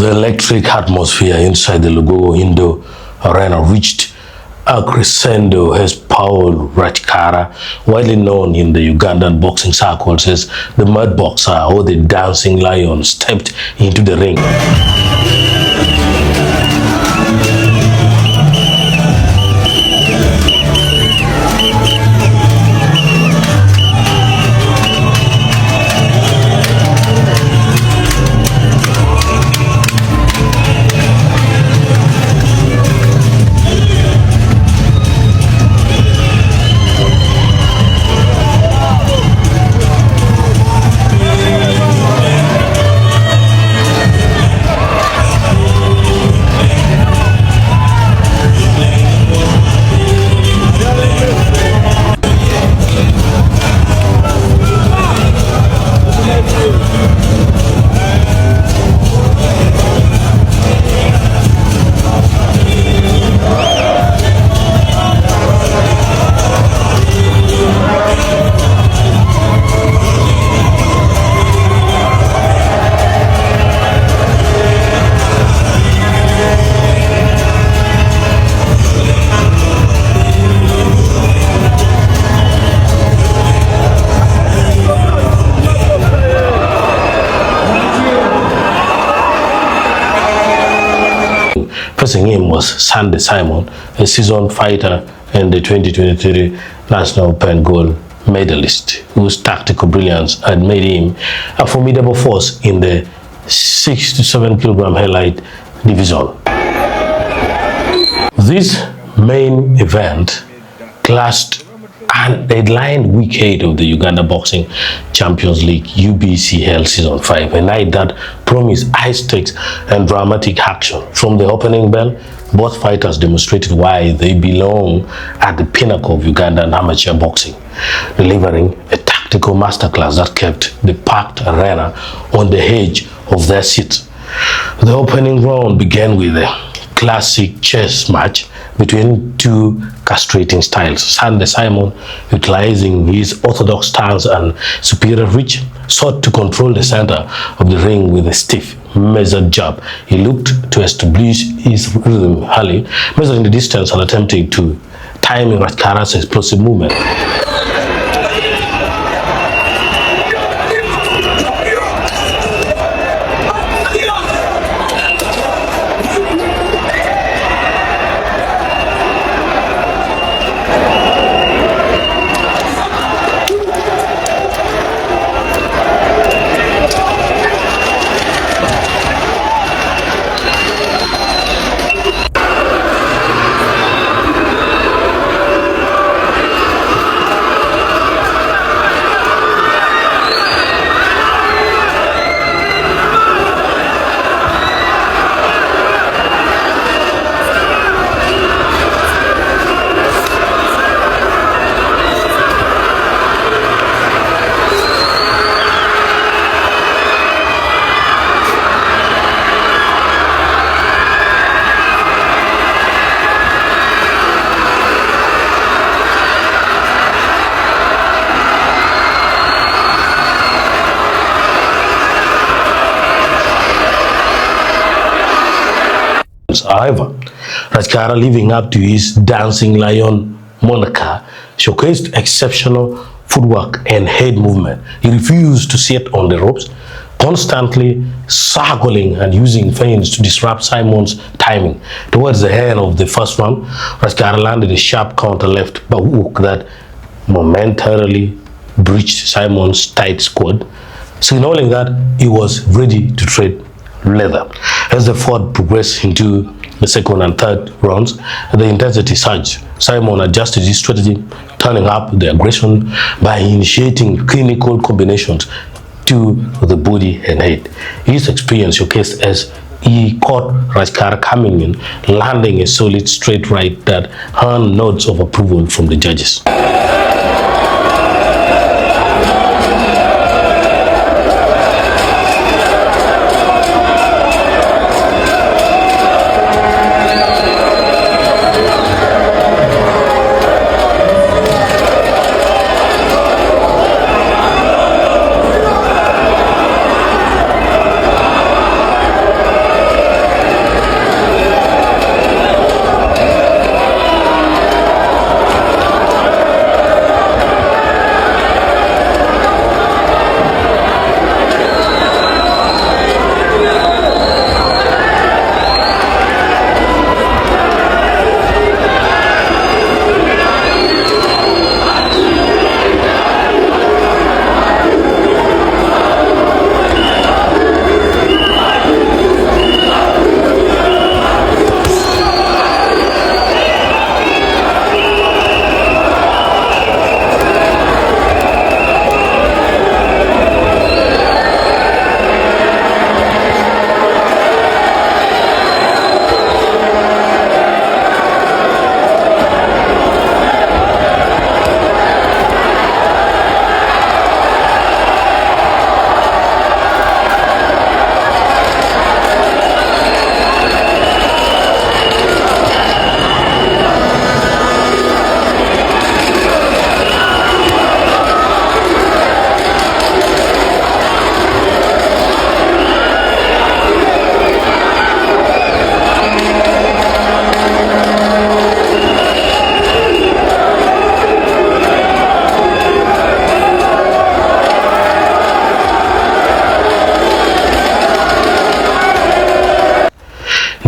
The electric atmosphere inside the Lugogo Indo Arena reached a crescendo as Paul RACKARA, widely known in the Ugandan boxing circles as the mud boxer or the dancing lion, stepped into the ring. Facing him was Sandy Simon, a seasoned fighter and the 2023 National Open gold medalist, whose tactical brilliance had made him a formidable force in the 6 to 7 kilogram heavyweight division. This main event clashed and headlined week 8 of the Uganda Boxing Champions League UBCL Season 5, a night that promised high stakes and dramatic action. From the opening bell, both fighters demonstrated why they belong at the pinnacle of Ugandan amateur boxing, delivering a tactical masterclass that kept the packed arena on the edge of their seats. The opening round began with a classic chess match between two castrating styles. Sandy Simon, utilizing his orthodox stance and superior reach, sought to control the center of the ring with a stiff, measured jab. He looked to establish his rhythm early, measuring the distance and attempting to time RACKARA's explosive movement. However, RACKARA, living up to his dancing lion moniker, showcased exceptional footwork and head movement. He refused to sit on the ropes, constantly circling and using feints to disrupt Simon's timing. Towards the end of the first round, RACKARA landed a sharp counter left hook that momentarily breached Simon's tight squad, signaling that he was ready to trade leather. As the fight progressed into the second and third rounds, the intensity surged. Simon adjusted his strategy, turning up the aggression by initiating clinical combinations to the body and head. His experience showcased as he caught RACKARA coming in, landing a solid straight right that earned nods of approval from the judges.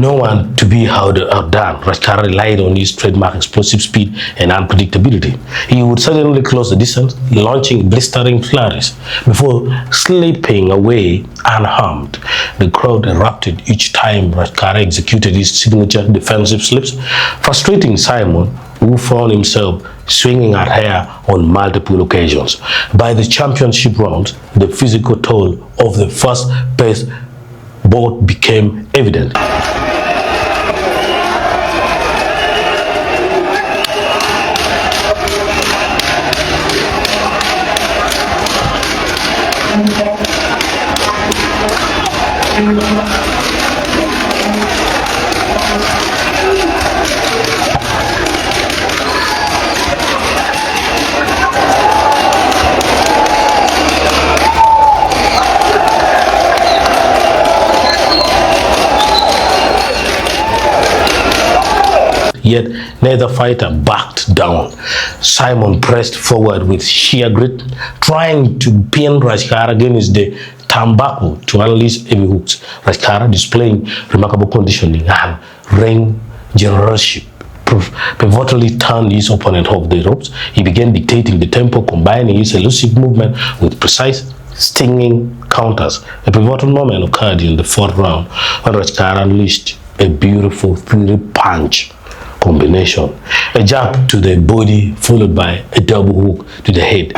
No one to be outdone, RACKARA relied on his trademark explosive speed and unpredictability. He would suddenly close the distance, launching blistering flurries before slipping away unharmed. The crowd erupted each time RACKARA executed his signature defensive slips, frustrating Simon, who found himself swinging at her on multiple occasions. By the championship rounds, the physical toll of the first pace bout became evident. Yet neither fighter backed down. Simon pressed forward with sheer grit, trying to pin RACKARA against the turnbuckle to unleash heavy hooks. RACKARA displaying remarkable conditioning and ring generalship pivotally turned his opponent off the ropes. He began dictating the tempo, combining his elusive movement with precise, stinging counters. A pivotal moment occurred in the fourth round when RACKARA unleashed a beautiful three-punch combination. A jab to the body followed by a double hook to the head.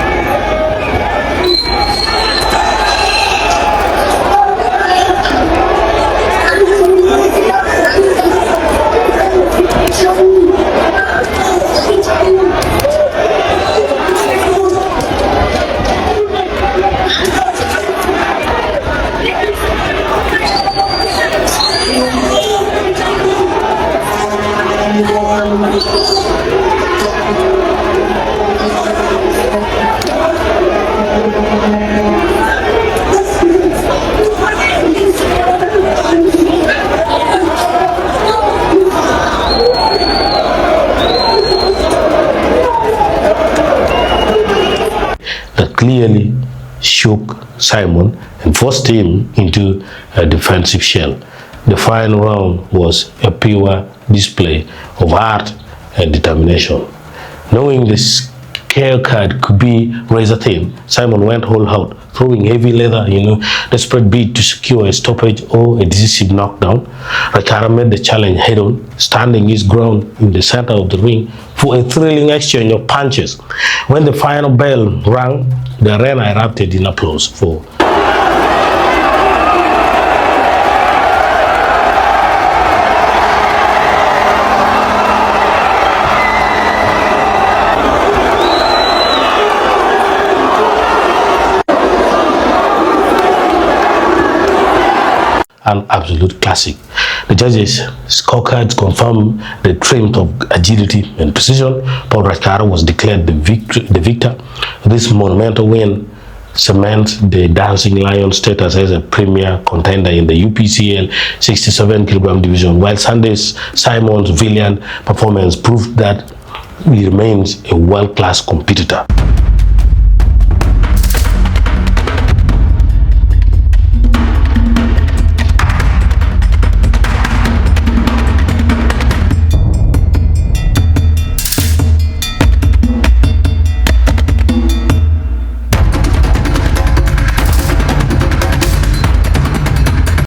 Clearly shook Simon and forced him into a defensive shell. The final round was a pure display of art and determination. Knowing the scale card could be razor thin, Simon went all out, throwing heavy leather, desperate bid to secure a stoppage or a decisive knockdown. RACKARA made the challenge head-on, standing his ground in the center of the ring for a thrilling exchange of punches. When the final bell rang, the arena erupted in applause for an absolute classic. The judges' scorecards confirmed the triumph of agility and precision. RACKARA was declared the victor. This monumental win cements the Dancing Lion status as a premier contender in the UBCL 67kg division, while Sunday's Simon's valiant performance proved that he remains a world-class competitor.